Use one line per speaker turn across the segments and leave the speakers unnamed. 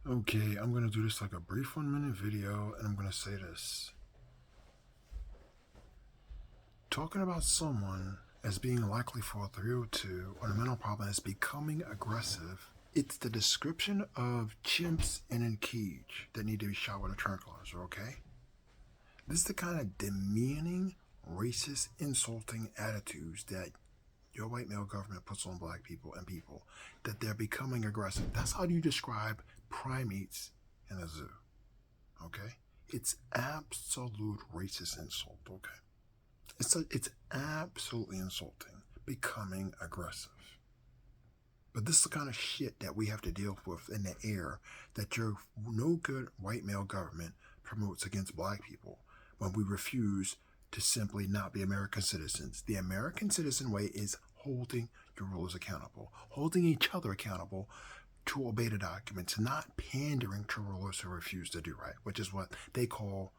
Okay, I'm gonna do this like a brief 1 minute video, and I'm gonna say this. Talking about someone as being likely for a 302 or a mental problem as becoming aggressive, it's the description of chimps in a cage that need to be shot with a tranquilizer, okay? This is the kind of demeaning, racist, insulting attitudes that your white male government puts on black people and people, that they're becoming aggressive. That's how you describe primates in a zoo. Okay? It's absolute racist insult, okay? It's absolutely insulting, becoming aggressive. But this is the kind of shit that we have to deal with in the air that your no good white male government promotes against black people when we refuse to simply not be American citizens. The American citizen way is holding your rulers accountable, holding each other accountable to obey the documents, not pandering to rulers who refuse to do right, which is what they call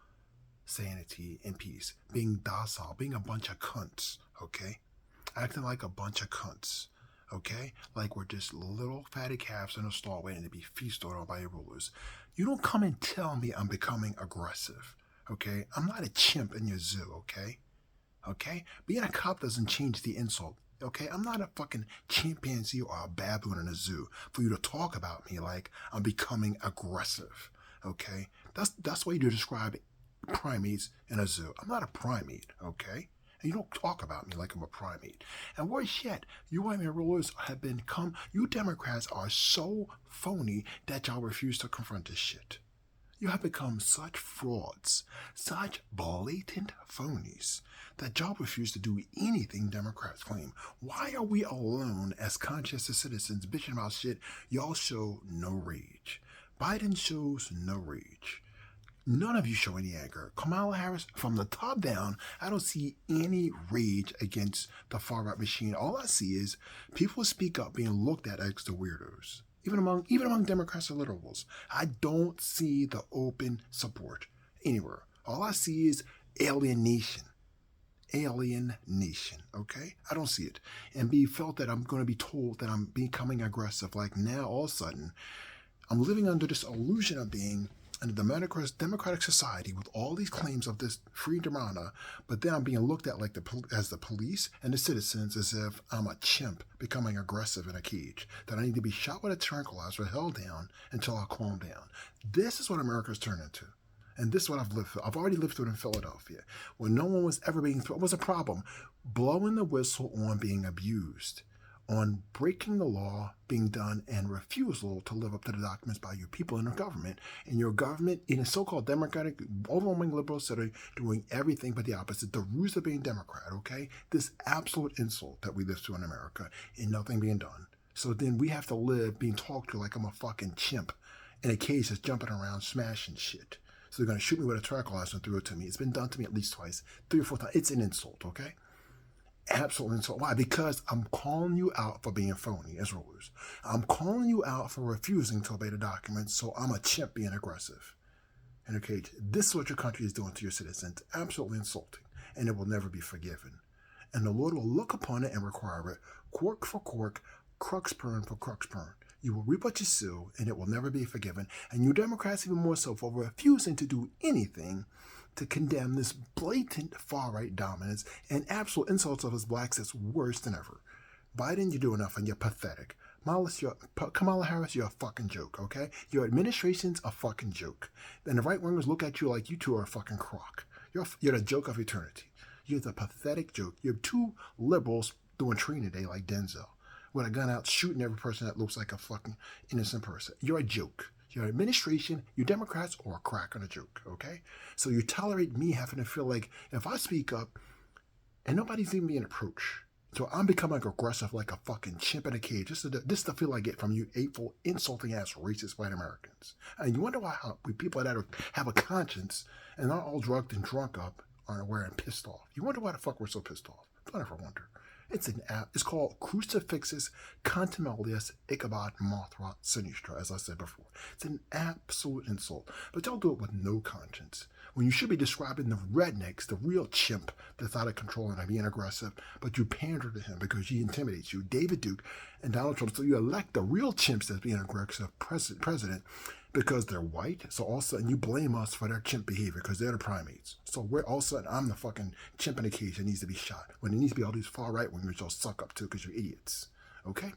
sanity and peace, being docile, being a bunch of cunts, okay? Acting like a bunch of cunts, okay? Like we're just little fatty calves in a stall waiting to be feasted on by your rulers. You don't come and tell me I'm becoming aggressive, okay? I'm not a chimp in your zoo, okay? Okay? Being a cop doesn't change the insult. Okay, I'm not a fucking chimpanzee or a baboon in a zoo for you to talk about me like I'm becoming aggressive. Okay, that's why you describe primates in a zoo. I'm not a primate. Okay, and you don't talk about me like I'm a primate. And worse yet, you white man rulers have become. You Democrats are so phony that y'all refuse to confront this shit. You have become such frauds, such blatant phonies, that y'all refuse to do anything Democrats claim. Why are we alone as conscious citizens bitching about shit? Y'all show no rage. Biden shows no rage. None of you show any anger. Kamala Harris, from the top down, I don't see any rage against the far right machine. All I see is people speak up being looked at as the weirdos. Even among Democrats and liberals, I don't see the open support anywhere. All I see is alienation. Alienation, okay? I don't see it. And be felt that I'm going to be told that I'm becoming aggressive. Like now, all of a sudden, I'm living under this illusion of being in the democratic society with all these claims of this freedom honor, but then I'm being looked at like as the police and the citizens as if I'm a chimp becoming aggressive in a cage, that I need to be shot with a tranquilizer, held down until I calm down. This is what America's turned into. And this is what I've lived through. I've already lived through it in Philadelphia, when no one was ever being through. It was a problem. Blowing the whistle on being abused, on breaking the law being done, and refusal to live up to the documents by your people in the government. And your government, in a so-called democratic, overwhelming liberals that are doing everything but the opposite. The roots of being Democrat, okay? This absolute insult that we live through in America and nothing being done. So then we have to live being talked to like I'm a fucking chimp in a cage that's jumping around smashing shit. So they're going to shoot me with a tranquilizer and throw it to me. It's been done to me at least twice, 3 or 4 times. It's an insult, okay? Absolute insult. Why? Because I'm calling you out for being phony as rulers. I'm calling you out for refusing to obey the documents, so I'm a chimp being aggressive. And okay, this is what your country is doing to your citizens. Absolutely insulting. And it will never be forgiven. And the Lord will look upon it and require it, quirk for quirk, crux pern for crux pern. You will reap what you sow, and it will never be forgiven. And you Democrats, even more so, for refusing to do anything to condemn this blatant far-right dominance and absolute insults of us blacks that's worse than ever. Biden, you do enough, and you're pathetic. Kamala Harris, you're a fucking joke, okay? Your administration's a fucking joke. And the right-wingers look at you like you two are a fucking crock. You're the joke of eternity. You're the pathetic joke. You're two liberals doing Trina Day like Denzel, with a gun out shooting every person that looks like a fucking innocent person. You're a joke. Your administration, you Democrats, are a crack on a joke, okay? So you tolerate me having to feel like if I speak up and nobody's even being approached, so I'm becoming aggressive like a fucking chimp in a cage. This is the feel I get from you hateful, insulting ass racist white Americans. And you wonder why people that have a conscience and not all drugged and drunk up aren't aware and pissed off. You wonder why the fuck we're so pissed off. Don't ever wonder. It's an app. It's called Crucifixus Contumelius Ichabod Mothra Sinistra, as I said before. It's an absolute insult. But y'all do it with no conscience. When you should be describing the rednecks, the real chimp that's out of control and being aggressive, but you pander to him because he intimidates you. David Duke and Donald Trump. So you elect the real chimps as being aggressive president, because they're white. So all of a sudden you blame us for their chimp behavior because they're the primates. So we're all of a sudden I'm the fucking chimp in the cage that needs to be shot when it needs to be all these far right wingers y'all suck up to because you're idiots. Okay?